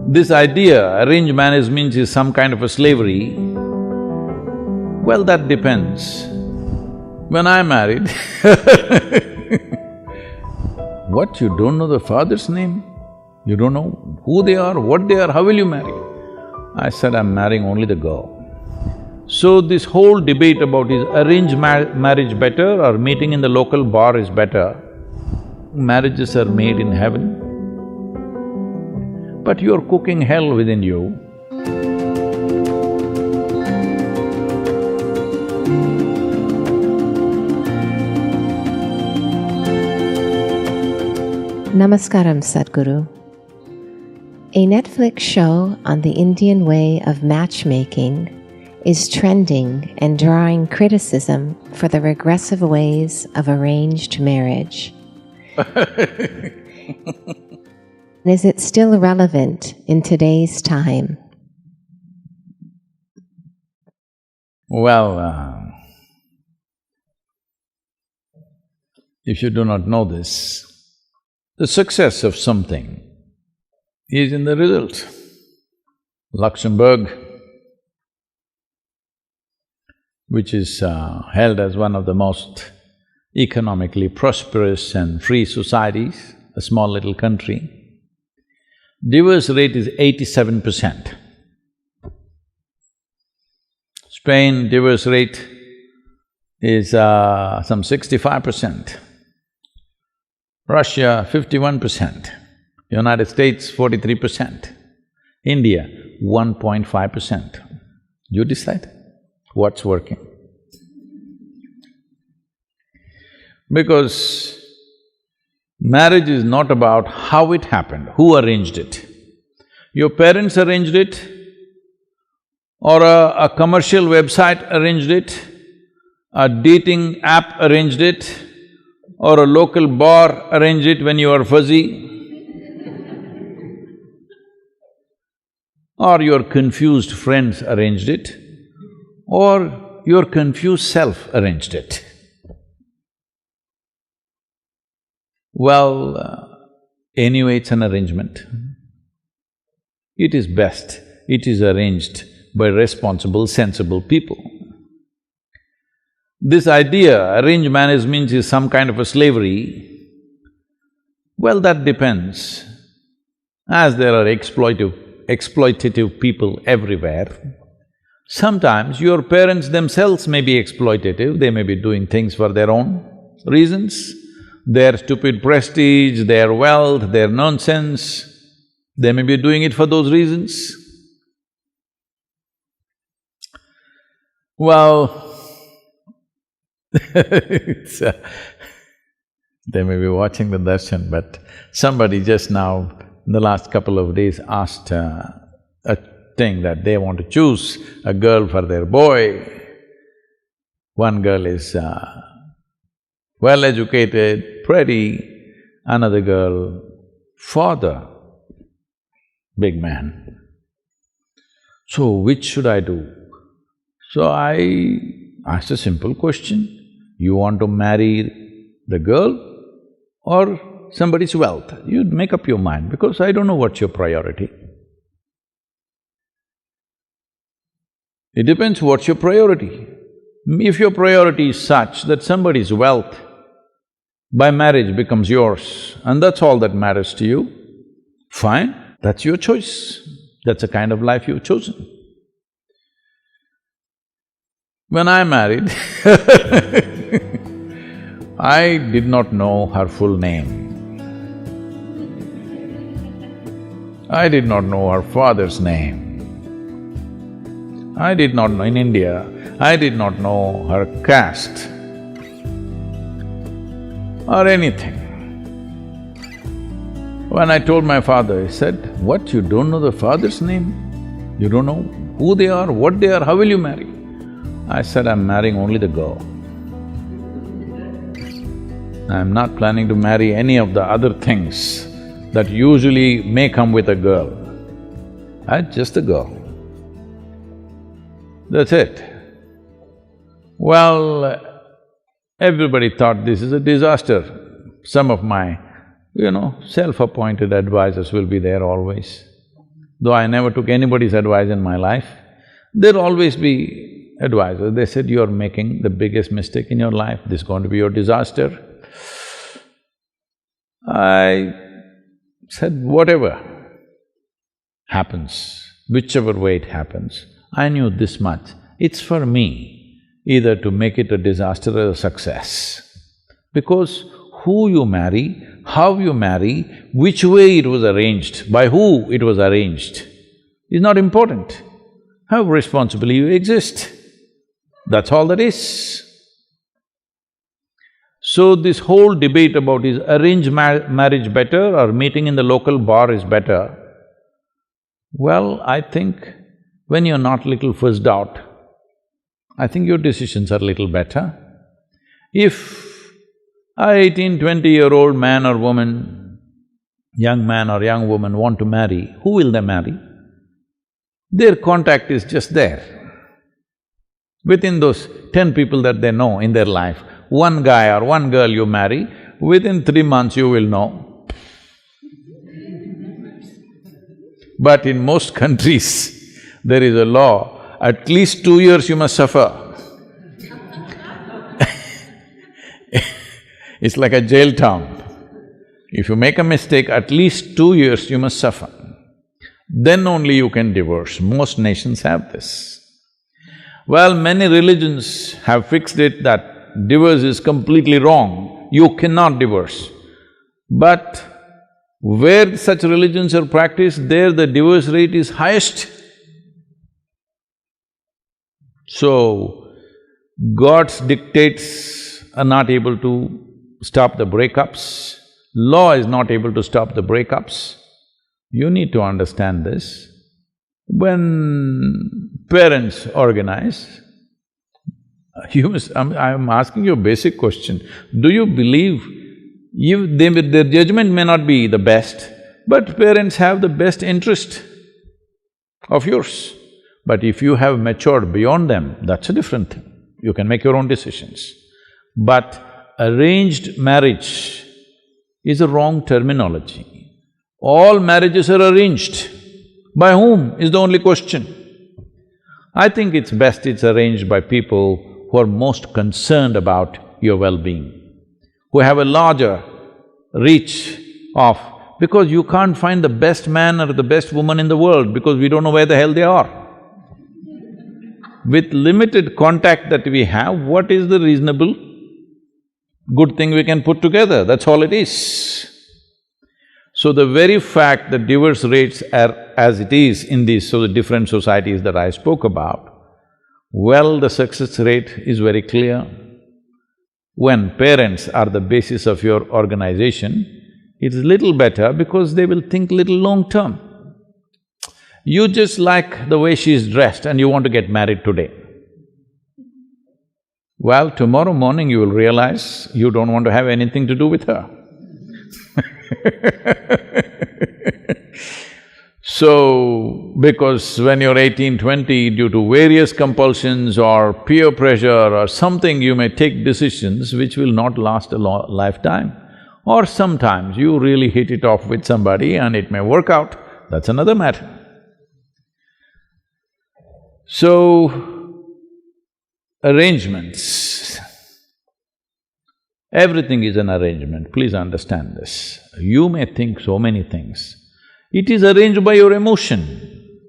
This idea, arranged marriage means is some kind of a slavery, well, that depends. When I married what, you don't know the father's name? You don't know who they are, what they are, how will you marry? I said, I'm marrying only the girl. So this whole debate about is arranged marriage better or meeting in the local bar is better, marriages are made in heaven. But you're cooking hell within you. Namaskaram, Sadhguru. A Netflix show on the Indian way of matchmaking is trending and drawing criticism for the regressive ways of arranged marriage. Is it still relevant in today's time? Well, if you do not know this, the success of something is in the result. Luxembourg, which is held as one of the most economically prosperous and free societies, a small little country, divorce rate is 87%. Spain, divorce rate is some 65%. Russia, 51%. United States, 43%. India, 1.5%. You decide what's working. Because marriage is not about how it happened, who arranged it. Your parents arranged it, or a commercial website arranged it, a dating app arranged it, or a local bar arranged it when you were fuzzy, or your confused friends arranged it, or your confused self arranged it. Well, anyway, it's an arrangement. It is best, it is arranged by responsible, sensible people. This idea, arranged marriage means is some kind of a slavery, well, that depends. As there are exploitative people everywhere, sometimes your parents themselves may be exploitative, they may be doing things for their own reasons, their stupid prestige, their wealth, their nonsense, they may be doing it for those reasons. Well, they may be watching the darshan, but somebody just now, in the last couple of days, asked a thing that they want to choose a girl for their boy. One girl is well-educated, pretty, another girl, father, big man. So, which should I do? So I asked a simple question, you want to marry the girl or somebody's wealth? You'd make up your mind, because I don't know what's your priority. It depends what's your priority. If your priority is such that somebody's wealth by marriage becomes yours and that's all that matters to you, fine, that's your choice. That's the kind of life you've chosen. When I married I did not know her full name. I did not know her father's name. I did not know… in India, I did not know her caste or anything. When I told my father, he said, what, you don't know the father's name? You don't know who they are, what they are, how will you marry? I said, I'm marrying only the girl. I'm not planning to marry any of the other things that usually may come with a girl. Just a girl. That's it. Well, everybody thought this is a disaster. Some of my, self-appointed advisors will be there always. Though I never took anybody's advice in my life, there'll always be advisors. They said, you're making the biggest mistake in your life, this is going to be your disaster. I said, whatever happens, whichever way it happens, I knew this much, it's for me either to make it a disaster or a success. Because who you marry, how you marry, which way it was arranged, by who it was arranged, is not important. How responsibly you exist, that's all that is. So this whole debate about is arranged marriage better or meeting in the local bar is better, well, I think when you're not little fussed out, I think your decisions are little better. If a 18, 20-year-old man or woman, young man or young woman want to marry, who will they marry? Their contact is just there. Within those 10 people that they know in their life, one guy or one girl you marry, within 3 months you will know. But in most countries, there is a law, at least 2 years you must suffer. It's like a jail town. If you make a mistake, at least 2 years you must suffer. Then only you can divorce. Most nations have this. Well, many religions have fixed it that divorce is completely wrong, you cannot divorce. But where such religions are practiced, there the divorce rate is highest. So, God's dictates are not able to stop the breakups, law is not able to stop the breakups. You need to understand this. When parents organize, I'm asking you a basic question. Do you believe their judgment may not be the best, but parents have the best interest of yours. But if you have matured beyond them, that's a different thing. You can make your own decisions. But arranged marriage is a wrong terminology. All marriages are arranged. By whom is the only question. I think it's best it's arranged by people who are most concerned about your well-being, who have a larger reach of… because you can't find the best man or the best woman in the world because we don't know where the hell they are. With limited contact that we have, what is the reasonable good thing we can put together? That's all it is. So the very fact that divorce rates are as it is in these different societies that I spoke about, well, the success rate is very clear. When parents are the basis of your organization, it's little better because they will think little long-term. You just like the way she's dressed and you want to get married today. Well, tomorrow morning you will realize you don't want to have anything to do with her. So, because when you're 18, 20, due to various compulsions or peer pressure or something, you may take decisions which will not last a lifetime. Or sometimes you really hit it off with somebody and it may work out, that's another matter. So, arrangements, everything is an arrangement, please understand this. You may think so many things. It is arranged by your emotion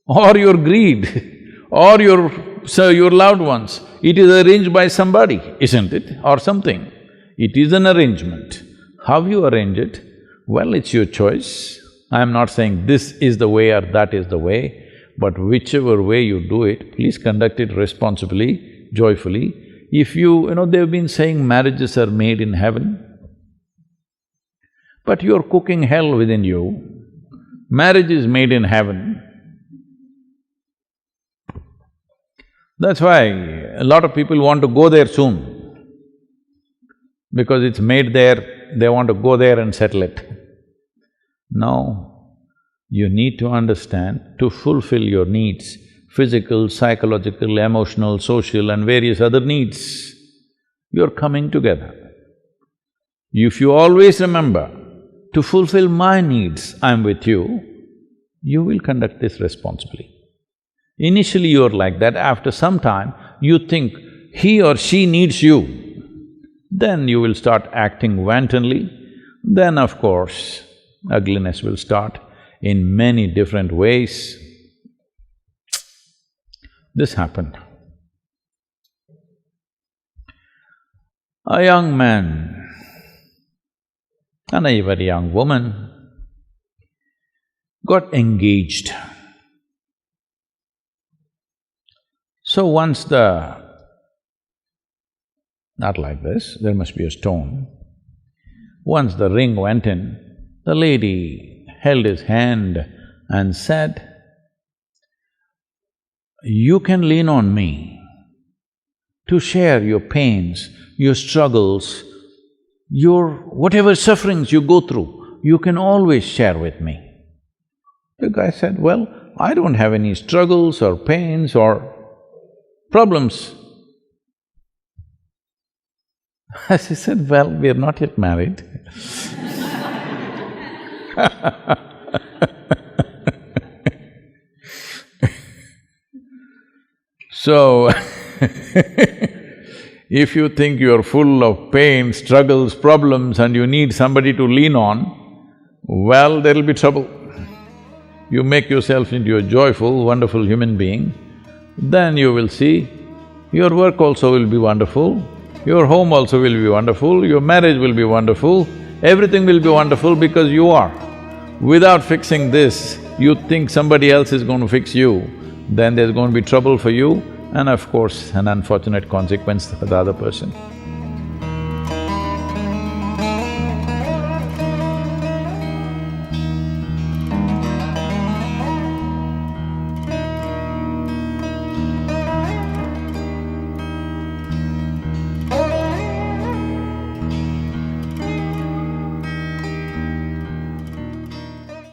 or your greed or your loved ones. It is arranged by somebody, isn't it? Or something. It is an arrangement. How you arrange it? Well, it's your choice. I am not saying this is the way or that is the way, but whichever way you do it, please conduct it responsibly, joyfully. If they've been saying marriages are made in heaven, but you're cooking hell within you. Marriage is made in heaven. That's why a lot of people want to go there soon. Because it's made there, they want to go there and settle it. No, you need to understand, to fulfill your needs, physical, psychological, emotional, social and various other needs, you're coming together. If you always remember, to fulfill my needs, I'm with you, you will conduct this responsibly. Initially you're like that, after some time you think he or she needs you, then you will start acting wantonly, then of course ugliness will start in many different ways. This happened. A young man and a very young woman got engaged. So once not like this, there must be a stone. Once the ring went in, the lady held his hand and said, "You can lean on me to share your pains, your struggles, your whatever sufferings you go through, you can always share with me." The guy said, "Well, I don't have any struggles or pains or problems." She said, "Well, we are not yet married." So, if you think you're full of pain, struggles, problems and you need somebody to lean on, well, there'll be trouble. You make yourself into a joyful, wonderful human being, then you will see your work also will be wonderful, your home also will be wonderful, your marriage will be wonderful, everything will be wonderful because you are. Without fixing this, you think somebody else is going to fix you, then there's going to be trouble for you and of course an unfortunate consequence for the other person.